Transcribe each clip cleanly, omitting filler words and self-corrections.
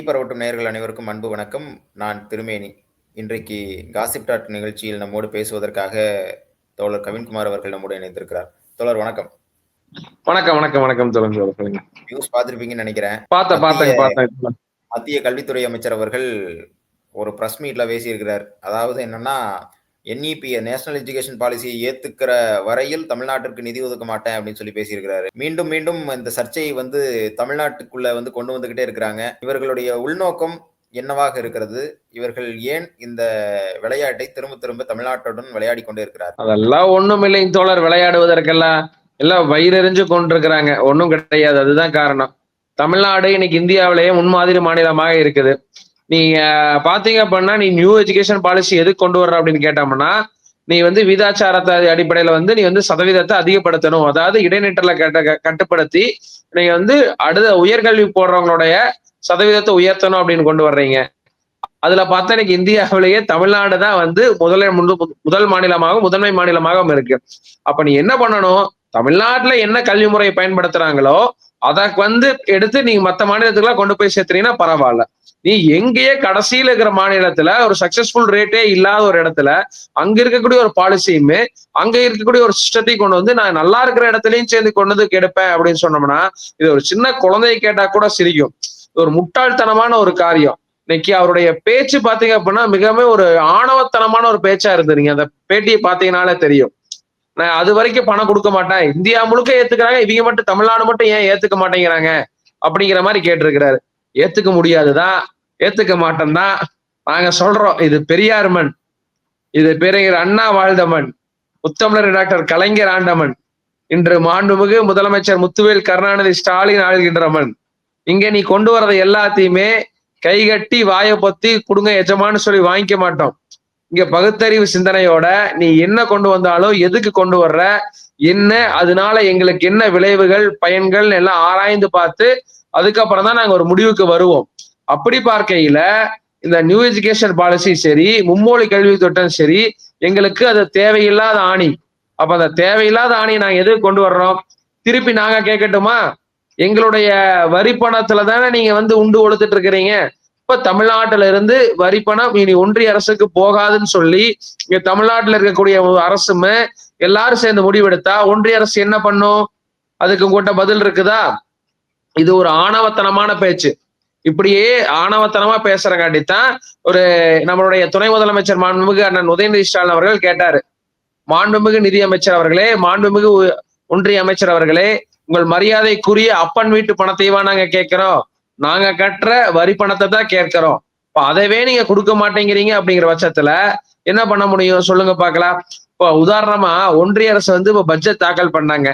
பரவட்டும் நேயர்கள் அனைவருக்கும் அன்பு வணக்கம். நான் திருமேனி. இன்றைக்கு காசிப் டாட் நிகழ்ச்சியில் நம்மோடு பேசுவதற்காக தோழர் கவின்குமார் அவர்கள் நம்மோடு இணைந்திருக்கிறார். தோழர் வணக்கம். வணக்கம் சொல்லுங்க. நியூஸ் பார்த்திருப்பீங்கன்னு நினைக்கிறேன். பார்த்தேன். மத்திய கல்வித்துறை அமைச்சர் அவர்கள் ஒரு பிரஸ் மீட்ல பேசியிருக்கிறார். அதாவது என்னன்னா, NEP நேஷனல் எஜுகேஷன் பாலிசியை ஏத்துக்கிற வரையில் தமிழ்நாட்டிற்கு நிதி ஒதுக்க மாட்டேன் அப்படின்னு சொல்லி பேசியிருக்கிறாரு. மீண்டும் இந்த சர்ச்சையை தமிழ்நாட்டுக்குள்ள கொண்டு வந்துகிட்டே இருக்கிறாங்க. இவர்களுடைய உள்நோக்கம் என்னவாக இருக்கிறது? இவர்கள் ஏன் இந்த விளையாட்டை திரும்ப தமிழ்நாட்டுடன் விளையாடி கொண்டே இருக்கிறார்? அதெல்லாம் ஒண்ணும் இல்லைங்க தோழர். விளையாடுவதற்கெல்லாம் எல்லாம் வயிறறிஞ்சு கொண்டிருக்கிறாங்க. ஒன்றும் கிடையாது. அதுதான் காரணம். தமிழ்நாடு இன்னைக்கு இந்தியாவிலேயே முன்மாதிரி மாநிலமாக இருக்குது. நீங்க பாத்தீங்க அப்படின்னா, நீ நியூ எஜுகேஷன் பாலிசி எதுக்கு கொண்டு வர்ற அப்படின்னு கேட்டோம்னா, நீ விதாச்சாரத்தை அடிப்படையில நீ சதவீதத்தை அதிகப்படுத்தணும். அதாவது இடைநிற்றலை கட்டுப்படுத்தி நீங்க அடுத்த உயர்கல்வி போடுறவங்களுடைய சதவீதத்தை உயர்த்தணும் அப்படின்னு கொண்டு வர்றீங்க. அதுல பார்த்தா இன்னைக்கு இந்தியாவிலேயே தமிழ்நாடு தான் முதல் மாநிலமாகவும் முதன்மை மாநிலமாகவும் இருக்கு. அப்ப நீ என்ன பண்ணணும்? தமிழ்நாட்டுல என்ன கல்வி முறையை பயன்படுத்துறாங்களோ அதை எடுத்து நீங்க மத்த மாநிலத்துக்குலாம் கொண்டு போய் சேர்த்துறீங்கன்னா பரவாயில்ல. நீ எங்கேயே கடைசியில இருக்கிற மாநிலத்துல ஒரு சக்சஸ்ஃபுல் ரேட்டே இல்லாத ஒரு இடத்துல அங்க இருக்கக்கூடிய ஒரு பாலிசியுமே அங்க இருக்கக்கூடிய ஒரு சிஸ்டத்தையும் கொண்டு நான் நல்லா இருக்கிற இடத்துலயும் சேர்ந்து கொண்டு கெடுப்பேன் அப்படின்னு சொன்னோம்னா, இது ஒரு சின்ன குழந்தைய கேட்டா கூட சிரிக்கும். ஒரு முட்டாள்தனமான ஒரு காரியம். இன்னைக்கு அவருடைய பேச்சு பாத்தீங்க அப்படின்னா மிகவும் ஒரு ஆணவத்தனமான ஒரு பேச்சா இருந்தது. நீங்க அந்த பேட்டியை பாத்தீங்கன்னாலே தெரியும். நான் அது வரைக்கும் பணம் கொடுக்க மாட்டேன், இந்தியா முழுக்க ஏத்துக்கிறாங்க, இவங்க மட்டும் தமிழ்நாடு மட்டும் ஏன் ஏத்துக்க மாட்டேங்கிறாங்க அப்படிங்கிற மாதிரி கேட்டிருக்கிறாரு. ஏத்துக்க முடியாதுதான், ஏத்துக்க மாட்டோம்தான் நாங்க சொல்றோம். இது பெரியார் மண், இது பேரறிஞர் அண்ணா வாழ்ந்த மண், முத்தமிழர் டாக்டர் கலைஞர் ஆண்ட மண், இன்று மாண்புமிகு முதலமைச்சர் முத்துவேல் கருணாநிதி ஸ்டாலின் ஆள்கின்ற மண். இங்க நீ கொண்டு வர்றது எல்லாத்தையுமே கைகட்டி வாயை பொத்தி கொடுங்க எஜமான்னு சொல்லி வாங்கிக்க மாட்டோம். இங்க பகுத்தறிவு சிந்தனையோட நீ என்ன கொண்டு வந்தாலும் எதுக்கு கொண்டு வர்ற, என்ன அதனால எங்களுக்கு என்ன விளைவுகள் பயன்கள் எல்லாம் ஆராய்ந்து பார்த்து அதுக்கப்புறம் தான் நாங்க ஒரு முடிவுக்கு வருவோம். அப்படி பார்க்கையில இந்த நியூ எஜுகேஷன் பாலிசி சரி, மும்மொழி கல்வி திட்டம் சரி, எங்களுக்கு அது தேவையில்லாத ஆணி. அப்ப அந்த தேவையில்லாத ஆணி நாங்க எதுக்கு கொண்டு வர்றோம்? திருப்பி நாங்க கேட்கட்டுமா? எங்களுடைய வரி பணத்துல தானே நீங்க உண்டு ஒழுத்துட்டு இருக்கிறீங்க. இப்ப தமிழ்நாட்டுல இருந்து வரி பணம் இனி ஒன்றிய அரசுக்கு போகாதுன்னு சொல்லி இங்க தமிழ்நாட்டுல இருக்கக்கூடிய அரசுமே எல்லாரும் சேர்ந்து முடிவெடுத்தா ஒன்றிய அரசு என்ன பண்ணும்? அதுக்கு உங்கள்கிட்ட பதில் இருக்குதா? இது ஒரு ஆணவத்தனமான பேச்சு. இப்படியே ஆணவத்தனமா பேசுறங்காட்டித்தான் ஒரு நம்மளுடைய துணை முதலமைச்சர் மாண்புமிகு அண்ணன் உதயநிதி ஸ்டாலின் அவர்கள் கேட்டாரு, மாண்புமிகு நிதி அமைச்சர் அவர்களே, மாண்புமிகு ஒன்றிய அமைச்சர் அவர்களே, உங்கள் மரியாதைக்குரிய அப்பன் வீட்டு பணத்தைவா நாங்க கேட்கிறோம், நாங்க கட்டுற வரி பணத்தை தான் கேட்கிறோம். இப்ப அதவே நீங்க கொடுக்க மாட்டேங்கிறீங்க அப்படிங்கிற பட்சத்துல என்ன பண்ண முடியும் சொல்லுங்க பாக்கலாம். இப்போ உதாரணமா ஒன்றிய அரசு இப்ப பட்ஜெட் தாக்கல் பண்ணாங்க.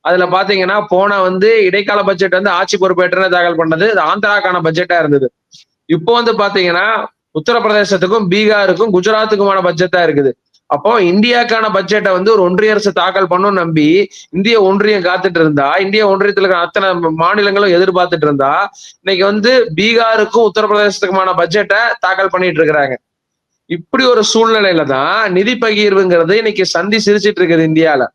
அதுல பாத்தீங்கன்னா போன இடைக்கால பட்ஜெட் ஆட்சி பொறுப்பேற்று தாக்கல் பண்ணது ஆந்திராக்கான பட்ஜெட்டா இருந்தது. இப்போ பாத்தீங்கன்னா உத்தரப்பிரதேசத்துக்கும் பீகாருக்கும் குஜராத்துக்குமான பட்ஜெட்டா இருக்குது. அப்போ இந்தியாக்கான பட்ஜெட்டை ஒரு ஒன்றிய அரசு தாக்கல் பண்ணும் நம்பி இந்திய ஒன்றியம் காத்துட்டு இருந்தா, இந்திய ஒன்றியத்துல இருக்கிற அத்தனை மாநிலங்களும் எதிர்பார்த்துட்டு இருந்தா, இன்னைக்கு பீகாருக்கும் உத்தரப்பிரதேசத்துக்குமான பட்ஜெட்டை தாக்கல் பண்ணிட்டு இருக்கிறாங்க. இப்படி ஒரு சூழ்நிலையில தான் நிதி பகிர்வுங்கிறது இன்னைக்கு சந்தி சிரிச்சிட்டு இருக்குது இந்தியால.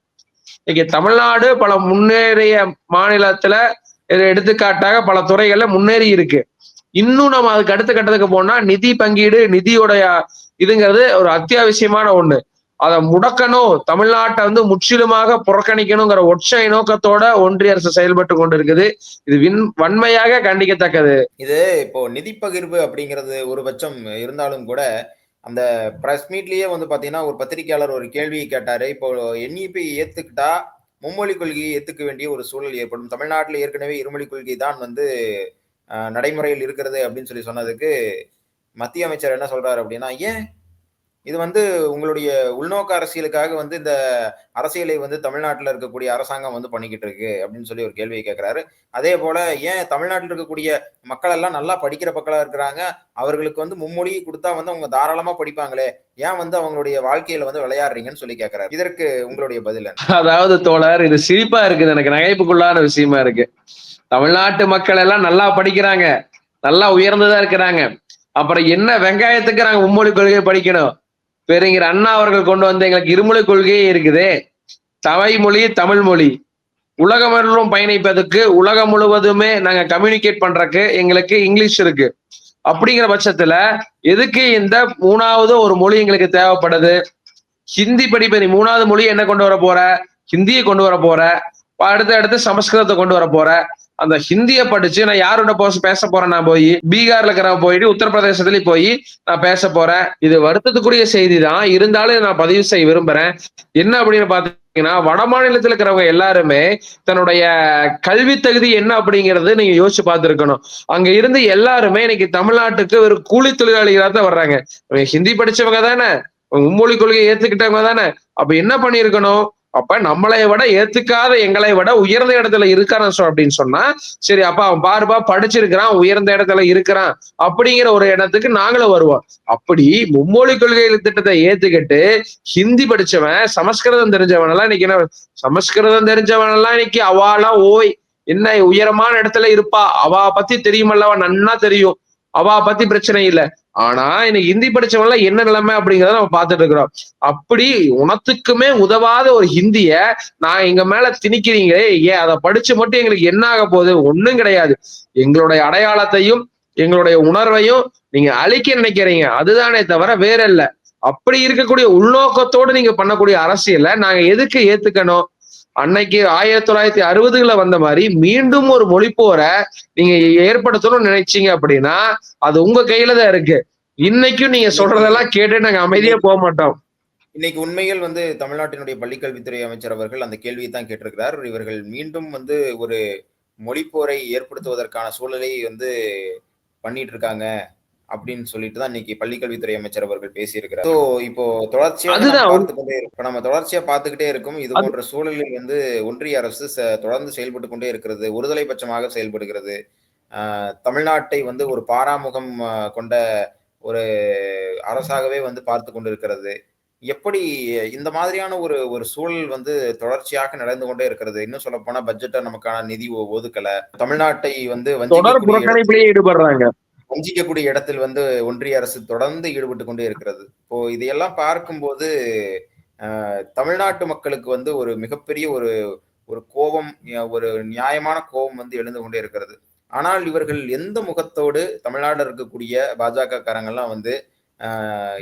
இன்னைக்கு தமிழ்நாடு பல முன்னேறிய மாநிலத்துல எடுத்துக்காட்டாக பல துறைகள்ல முன்னேறி இருக்கு. இன்னும் நம்ம அதுக்கு அடுத்த கட்டத்துக்கு போனா நிதி பங்கீடு, நிதியோடைய இதுங்கிறது ஒரு அத்தியாவசியமான ஒண்ணு. அதை முடக்கணும், தமிழ்நாட்டை முற்றிலுமாக புறக்கணிக்கணுங்கிற ஒற்றை நோக்கத்தோட ஒன்றிய அரசு செயல்பட்டு கொண்டு இருக்குது. இது வன்மையாக கண்டிக்கத்தக்கது. இது இப்போ நிதி பகிர்வு அப்படிங்கிறது ஒரு பட்சம் இருந்தாலும் கூட அந்த பிரஸ் மீட்லயே பாத்தீங்கன்னா ஒரு பத்திரிகையாளர் ஒரு கேள்வியை கேட்டாரு. இப்போ NEP ஏத்துக்கிட்டா மும்மொழி கொள்கையை ஏத்துக்க வேண்டிய ஒரு சூழல் ஏற்படும். தமிழ்நாட்டில் ஏற்கனவே இருமொழி கொள்கை தான் நடைமுறையில் இருக்கிறது அப்படின்னு சொல்லி சொன்னதுக்கு மத்திய அமைச்சர் என்ன சொல்றாரு அப்படின்னா, ஏன் இது உங்களுடைய உள்நோக்க அரசியலுக்காக இந்த அரசியலை தமிழ்நாட்டில் இருக்கக்கூடிய அரசாங்கம் பண்ணிக்கிட்டு இருக்கு அப்படின்னு சொல்லி ஒரு கேள்வியை கேட்கிறாரு. அதே போல ஏன் தமிழ்நாட்டில் இருக்கக்கூடிய மக்கள் எல்லாம் நல்லா படிக்கிற மக்களா இருக்கிறாங்க, அவர்களுக்கு மும்மொழி கொடுத்தா அவங்க தாராளமா படிப்பாங்களே, ஏன் அவங்களுடைய வாழ்க்கையில விளையாடுறீங்கன்னு சொல்லி கேட்கிறாரு. இதற்கு உங்களுடைய பதில் என்ன? அதாவது தோழர், இது சிரிப்பா இருக்குது, எனக்கு நகைப்புக்குள்ளான விஷயமா இருக்கு. தமிழ்நாட்டு மக்கள் எல்லாம் நல்லா படிக்கிறாங்க, நல்லா உயர்ந்ததா இருக்கிறாங்க, அப்புறம் என்ன வெங்காயத்துக்கு நாங்க மும்மொழி கொள்கையை படிக்கணும்? பேரறிஞர் அண்ணா அவர்கள் கொண்டு எங்களுக்கு இருமொழி கொள்கையே இருக்குதே. தாய்மொழி தமிழ் மொழி உலகம் முழுவதும் பயணிப்பதற்கு, உலகம் முழுவதுமே நாங்க கம்யூனிகேட் பண்றதுக்கு எங்களுக்கு இங்கிலீஷ் இருக்கு. அப்படிங்கிற பட்சத்துல எதுக்கு இந்த மூணாவது ஒரு மொழி எங்களுக்கு தேவைப்படுது? ஹிந்தி படிப்ப நீ மூணாவது மொழி என்ன கொண்டு வர போற? ஹிந்தியை கொண்டு வர போற, அடுத்து சமஸ்கிருதத்தை கொண்டு வர போற. அந்த ஹிந்தியை படிச்சு நான் யாரோட பேச போறேன்? நான் போய் பீகார்ல இருக்கிற போயிட்டு உத்தரப்பிரதேசத்துலயும் போய் நான் பேச போறேன். இது வருத்தத்துக்குரிய செய்தி தான், இருந்தாலும் நான் பதிவு செய்ய விரும்புறேன். என்ன அப்படின்னு பாத்தீங்கன்னா, வட மாநிலத்தில் இருக்கிறவங்க எல்லாருமே தன்னுடைய கல்வி தகுதி என்ன அப்படிங்கறது நீங்க யோசிச்சு பார்த்திருக்கணும். அங்க இருந்து எல்லாருமே இன்னைக்கு தமிழ்நாட்டுக்கு ஒரு கூலி தொழிலாளிகளா தான் வர்றாங்க. ஹிந்தி படிச்சவங்க தானே, மும்மொழி கொள்கையை ஏத்துக்கிட்டவங்க தானே. அப்ப என்ன பண்ணிருக்கணும்? அப்ப நம்மளை விட ஏத்துக்காத எங்களை விட உயர்ந்த இடத்துல இருக்கிறான் அப்படின்னு சொன்னா, சரி அப்ப அவன் பாருப்பா படிச்சிருக்கிறான், உயர்ந்த இடத்துல இருக்கிறான் அப்படிங்கிற ஒரு இடத்துக்கு நாங்களும் வருவோம். அப்படி மும்மொழி கொள்கை திட்டத்தை ஏத்துக்கிட்டு ஹிந்தி படிச்சவன், சமஸ்கிருதம் தெரிஞ்சவன் எல்லாம் இன்னைக்கு என்ன, சமஸ்கிருதம் தெரிஞ்சவன் எல்லாம் இன்னைக்கு அவாலாம் ஓய் என்ன உயரமான இடத்துல இருப்பா, அவா பத்தி தெரியுமல்லவா, நன்னா தெரியும், அவா பத்தி பிரச்சனை இல்லை. ஆனா இன்னைக்கு ஹிந்தி படிச்சவங்க என்ன நிலைமை அப்படிங்கிறத நம்ம பார்த்துட்டு இருக்கிறோம். அப்படி உனத்துக்குமே உதவாத ஒரு ஹிந்திய நான் எங்க மேல திணிக்கிறீங்களே, ஏன் அதை படிச்சு மட்டும் எங்களுக்கு என்ன ஆக போகுது? ஒண்ணும் கிடையாது. எங்களுடைய அடையாளத்தையும் எங்களுடைய உணர்வையும் நீங்க அழிக்க நினைக்கிறீங்க, அதுதானே தவிர வேற இல்ல. அப்படி இருக்கக்கூடிய உள்நோக்கத்தோடு நீங்க பண்ணக்கூடிய அரசியலை நாங்க எதுக்கு ஏத்துக்கணும்? அன்னைக்கு 1960ல வந்த மாதிரி மீண்டும் ஒரு மொழிப்போரை நீங்க ஏற்படுத்தணும்னு நினைச்சீங்க அப்படின்னா அது உங்க கையில தான் இருக்கு. இன்னைக்கும் நீங்க சொல்றதெல்லாம் கேட்டு நாங்க அமைதியா போக மாட்டோம். இன்னைக்கு உண்மையில் தமிழ்நாட்டினுடைய பள்ளிக்கல்வித்துறை அமைச்சர் அவர்கள் அந்த கேள்வியை தான் கேட்டிருக்கிறார். இவர்கள் மீண்டும் ஒரு மொழிப்போரை ஏற்படுத்துவதற்கான சூழலை பண்ணிட்டு இருக்காங்க அப்படின்னு சொல்லிட்டு தான் இன்னைக்கு பள்ளிக்கல்வித்துறை அமைச்சர் அவர்கள் பேசியிருக்கிறார். இப்போ நம்ம தொடர்ச்சியா பார்த்துக்கிட்டே இருக்கும். இது போன்ற சூழலில் ஒன்றிய அரசு தொடர்ந்து செயல்பட்டு கொண்டே இருக்கிறது, ஒருதலை பட்சமாக செயல்படுகிறது. தமிழ்நாட்டை ஒரு பாராமுகம் கொண்ட ஒரு அரசாகவே பார்த்து கொண்டிருக்கிறது. எப்படி இந்த மாதிரியான ஒரு சூழல் தொடர்ச்சியாக நடந்து கொண்டே இருக்கிறது? இன்னும் சொல்ல போனா பட்ஜெட்டை நமக்கான நிதி ஒதுக்கல, தமிழ்நாட்டை ஈடுபடுறாங்க, வஞ்சிக்கக்கூடிய இடத்தில் ஒன்றிய அரசு தொடர்ந்து ஈடுபட்டு கொண்டே இருக்கிறது. இப்போ இதையெல்லாம் பார்க்கும்போது தமிழ்நாட்டு மக்களுக்கு ஒரு மிகப்பெரிய ஒரு கோபம், ஒரு நியாயமான கோபம் எழுந்து கொண்டே இருக்கிறது. ஆனால் இவர்கள் எந்த முகத்தோடு தமிழ்நாடு இருக்கக்கூடிய பாஜக காரங்கள்லாம்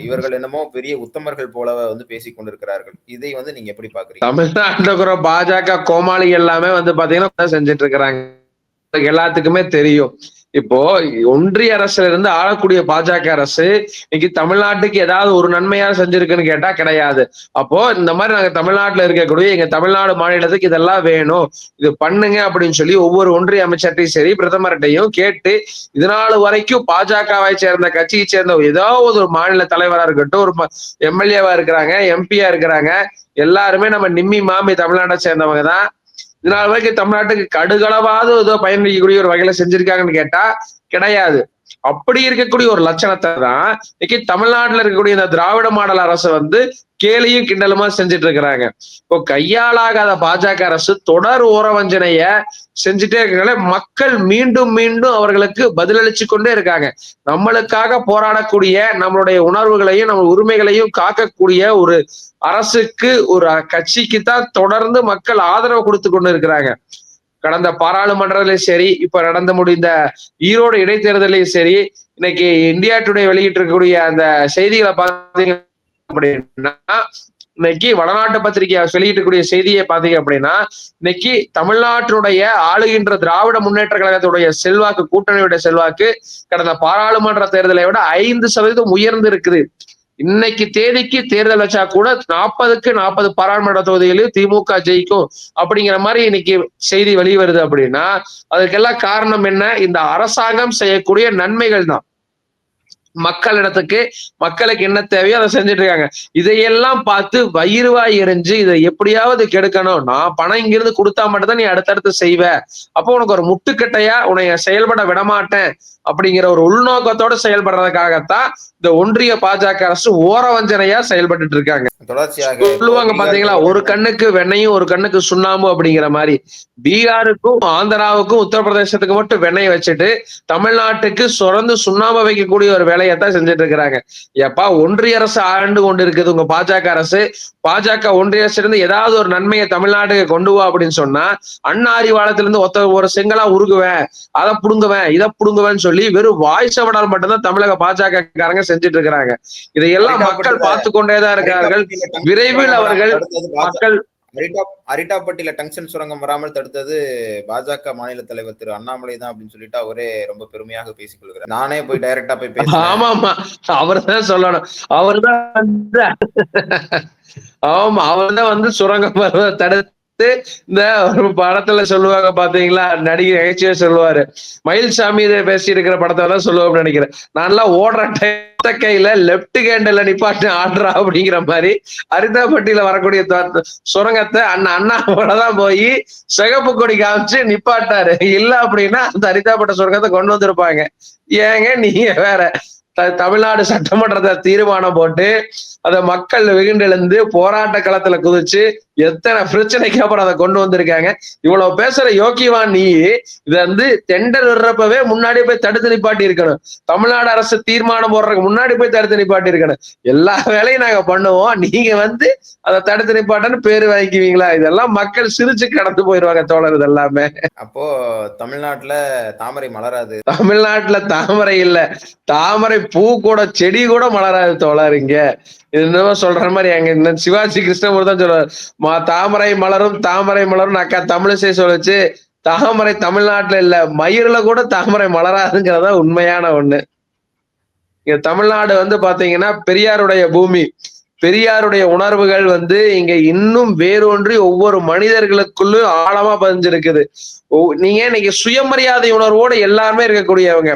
இவர்கள் என்னமோ பெரிய உத்தமர்கள் போல பேசிக் கொண்டிருக்கிறார்கள். இதை நீங்க எப்படி பாக்குறீங்க? தமிழ்நாட்டுல பாஜக கோமாளி எல்லாமே பாத்தீங்கன்னா செஞ்சுட்டு இருக்கிறாங்க, எல்லாத்துக்குமே தெரியும். இப்போ ஒன்றிய அரசுல இருந்து ஆளக்கூடிய பாஜக அரசு இன்னைக்கு தமிழ்நாட்டுக்கு ஏதாவது ஒரு நன்மையா செஞ்சிருக்குன்னு கேட்டா கிடையாது. அப்போ இந்த மாதிரி நாங்க தமிழ்நாட்டுல இருக்கக்கூடிய எங்க தமிழ்நாடு மாநிலத்துக்கு இதெல்லாம் வேணும், இது பண்ணுங்க அப்படின்னு சொல்லி ஒவ்வொரு ஒன்றிய அமைச்சர்கிட்டையும் சரி பிரதமர்கிட்டையும் கேட்டு இதனால வரைக்கும் பாஜகவை சேர்ந்த கட்சியை சேர்ந்த ஏதாவது ஒரு மாநில தலைவரா இருக்கட்டும், ஒரு எம்எல்ஏவா இருக்கிறாங்க, எம்பியா இருக்கிறாங்க, எல்லாருமே நம்ம நிம்மி மாமி தமிழ்நாட்டை சேர்ந்தவங்க தான். இதனால வரைக்கும் தமிழ்நாட்டுக்கு கடுகளவாவது ஏதோ பயனளிக்கக்கூடிய ஒரு வகையில செஞ்சிருக்காங்கன்னு கேட்டா கிடையாது. அப்படி இருக்கக்கூடிய ஒரு லட்சணத்தை தான் இன்னைக்கு தமிழ்நாட்டுல இருக்கக்கூடிய இந்த திராவிட மாடல் அரசு கேலியும் கிண்டலுமா செஞ்சுட்டு இருக்கிறாங்க. இப்போ கையாளாகாத பாஜக அரசு தொடர் ஓரவஞ்சனைய செஞ்சுட்டே இருக்கிறனால மக்கள் மீண்டும் மீண்டும் அவர்களுக்கு பதிலளிச்சு கொண்டே இருக்காங்க. நம்மளுக்காக போராடக்கூடிய, நம்மளுடைய உணர்வுகளையும் நம்ம உரிமைகளையும் காக்கக்கூடிய ஒரு அரசுக்கு, ஒரு கட்சிக்கு தான் தொடர்ந்து மக்கள் ஆதரவு கொடுத்து கொண்டு இருக்கிறாங்க. கடந்த பாராளுமன்றத்திலையும் சரி, இப்ப நடந்து முடிந்த ஈரோடு இடைத்தேர்தலையும் சரி, இன்னைக்கு இந்தியா டுடே வெளியிட்டு இருக்கக்கூடிய அந்த செய்திகளை பார்த்தீங்க அப்படின்னா, இன்னைக்கு வடநாட்டு பத்திரிகை வெளியிட்டக்கூடிய செய்தியை பார்த்தீங்க அப்படின்னா, இன்னைக்கு தமிழ்நாட்டினுடைய ஆளுகின்ற திராவிட முன்னேற்ற கழகத்துடைய செல்வாக்கு, கூட்டணியுடைய செல்வாக்கு கடந்த பாராளுமன்ற தேர்தலை விட 5% உயர்ந்து இருக்குது. இன்னைக்கு தேதிக்கு தேர்தல் வச்சா கூட 40க்கு 40 பாராளுமன்ற தொகுதிகளில் திமுக ஜெயிக்கும் அப்படிங்கிற மாதிரி இன்னைக்கு செய்தி வெளிவருது. அப்படின்னா அதுக்கெல்லாம் காரணம் என்ன? இந்த அரசாங்கம் செய்யக்கூடிய நன்மைகள் தான். மக்களிடத்துக்கு மக்களுக்கு என்ன தேவையோ அதை செஞ்சுட்டு இருக்காங்க. இதையெல்லாம் பார்த்து வயிறுவாய் எரிஞ்சு இதை எப்படியாவது கெடுக்கணும், நான் பணம் இங்கிருந்து கொடுத்தா மட்டும்தான் நீ அடுத்தடுத்து செய்வ, அப்போ உனக்கு ஒரு முட்டுக்கட்டையா உன்னைய செயல்பட விடமாட்டேன் அப்படிங்கிற ஒரு உள்நோக்கத்தோட செயல்படுறதுக்காகத்தான் இந்த ஒன்றிய பாஜக அரசு ஓரவஞ்சனையா செயல்பட்டு இருக்காங்க. தொடர்ச்சியாக இப்போ சொல்லுவாங்க பாத்தீங்களா, பீகார் ஒரு கண்ணுக்கு வெண்ணையும் ஒரு கண்ணுக்கு சுண்ணாம்பு அப்படிங்கிற மாதிரி. பீகாருக்கும் ஆந்திராவுக்கும் உத்தரப்பிரதேசத்துக்கு மட்டும் வெண்ணெய் வச்சுட்டு தமிழ்நாட்டுக்கு தொடர்ந்து சுண்ணாம்பு வைக்கக்கூடிய ஒரு வேலையைத்தான் செஞ்சுட்டு இருக்கிறாங்க. எப்பா ஒன்றிய அரசு ஆண்டு கொண்டு இருக்குது உங்க பாஜக அரசு. பாஜக ஒன்றிய அரசு இருந்து ஏதாவது ஒரு நன்மையை தமிழ்நாட்டுக்கு கொண்டு வா அப்படின்னு சொன்னா அண்ணா அறிவாலயத்துல இருந்து ஒரு செங்கலா உருகுவேன், அதை புடுங்குவேன், இதை புடுங்குவேன்னு சொல்லி வெறும் வாய் சவடால் மட்டும்தான் தமிழக பாஜக காரங்க செஞ்சுட்டு இருக்கிறாங்க. இதையெல்லாம் மக்கள் பார்த்து கொண்டேதான் இருக்கிறார்கள். விரைவில் அவர்கள் மக்கள் அரிட்டாப்பட்டியில டங்ஷன் சுரங்கம் வராமல் தடுத்தது பாஜக மாநில தலைவர் திரு அண்ணாமலை தான் அப்படின்னு சொல்லிட்டு அவரே ரொம்ப பெருமையாக பேசிக் கொள்கிறார். நானே போய் டைரக்டா போய் பேசுறேன். ஆமா ஆமா, அவர்தான் சொல்லணும். அவர்தான் வந்து ஆமா, அவர்தான் வந்து சுரங்கம் வருவதை தடுத்து இந்த ஒரு படத்துல சொல்லுவாங்க பாத்தீங்களா, நடிகை நகைச்சுவை சொல்லுவாரு, மயில்சாமி இதை பேசி இருக்கிற படத்தை தான் சொல்லுவோம்னு நினைக்கிறேன். நல்லா ஓடுற கையில லெப்ட் ஹேண்ட்ல நிப்பாட்டு ஆடுறா அப்படிங்கிற மாதிரி அரிதாப்பட்டியில வரக்கூடிய சுரங்கத்தை அண்ணாவோடதான் போய் சிகப்பு கொடி காமிச்சு நிப்பாட்டாரு. இல்ல அப்படின்னா அந்த அரிதாப்பட்ட சுரங்கத்தை கொண்டு வந்திருப்பாங்க. ஏங்க நீங்க வேற தமிழ்நாடு சட்டமன்றத்தை தீர்மானம் போட்டு அத மக்கள் வெகுண்டெழுந்து போராட்ட களத்துல குதிச்சு எத்தனை பிரச்சனைக்கு அப்புறம் அதை கொண்டு வந்திருக்காங்க. இவ்வளவு பேசுற யோக்கியவான் நீ இத வந்து டெண்டர் வர்றப்பவே முன்னாடி போய் தடுத்து நிப்பாட்டி இருக்கணும். தமிழ்நாடு அரசு தீர்மானம் போடுறதுக்கு முன்னாடி போய் தடுத்து நிப்பாட்டி இருக்கணும். எல்லா வேலையும் நாங்க பண்ணுவோம், நீங்க வந்து அதை தடுத்து நிப்பாட்டன்னு பேரு வாங்கிக்குவீங்களா? இதெல்லாம் மக்கள் சிரிச்சு கடந்து போயிருவாங்க தோழர். இது எல்லாமே அப்போ தமிழ்நாட்டுல தாமரை மலராது. தமிழ்நாட்டுல தாமரை இல்ல, தாமரை பூ கூட செடி கூட மலராது தோழர். இங்க என்னவோ சொல்ற மாதிரி அங்க சிவாஜி கிருஷ்ணமூர்த்தி தான் சொல்லுவார், தாமரை மலரும் அக்கா தமிழிசை சொல்லுச்சு, தாமரை தமிழ்நாட்டுல இல்ல மயிரில கூட தாமரை மலராதுங்கிறதா உண்மையான ஒண்ணு. இங்க தமிழ்நாடு வந்து பாத்தீங்கன்னா பெரியாருடைய பூமி. பெரியாருடைய உணர்வுகள் வந்து இங்க இன்னும் வேரூன்றி ஒவ்வொரு மனிதர்களுக்குள்ளும் ஆழமா பதிஞ்சிருக்குது. நீங்க இன்னைக்கு சுயமரியாதை உணர்வோடு எல்லாருமே இருக்கக்கூடியவங்க.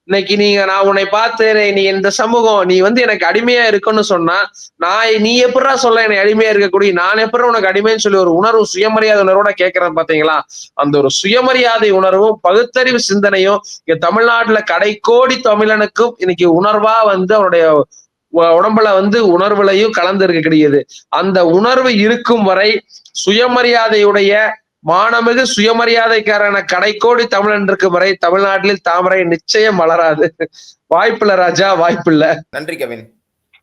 இன்னைக்கு நான் உன்னை பார்த்து நீ இந்த சமூகம் நீ வந்து எனக்கு அடிமையா இருக்குன்னு சொன்னா நீ எப்படா சொல்ல என்னை அடிமையா இருக்கக்கூடிய, நான் எப்படி உனக்கு அடிமைன்னு சொல்லி ஒரு உணர்வு சுயமரியாதை உணர்வோட கேட்கறேன் பாத்தீங்களா? அந்த ஒரு சுயமரியாதை உணர்வும் பகுத்தறிவு சிந்தனையும் இங்க தமிழ்நாட்டுல கடைக்கோடி தமிழனுக்கும் இன்னைக்கு உணர்வா வந்து அவனுடைய உடம்புல வந்து உணர்வுலையும் கலந்து இருக்கக்கூடியது. அந்த உணர்வு இருக்கும் வரை சுயமரியாதையுடைய மானமிகு சுயமரியாதைக்காரன கடைக்கோடி தமிழன் இருக்கும் வரை தமிழ்நாட்டில் தாமரை நிச்சயம் மலராது. வாய்ப்பில்லை ராஜா, வாய்ப்பில்லை. நன்றி கவின்,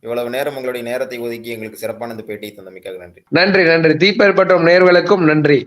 இவ்வளவு நேரம் உங்களுடைய நேரத்தை ஒதுக்கி எங்களுக்கு சிறப்பான இந்த பேட்டியை தந்தமைக்காக நன்றி. நன்றி. தீப்பேற்பட்ட நேயர்களுக்கும் நன்றி.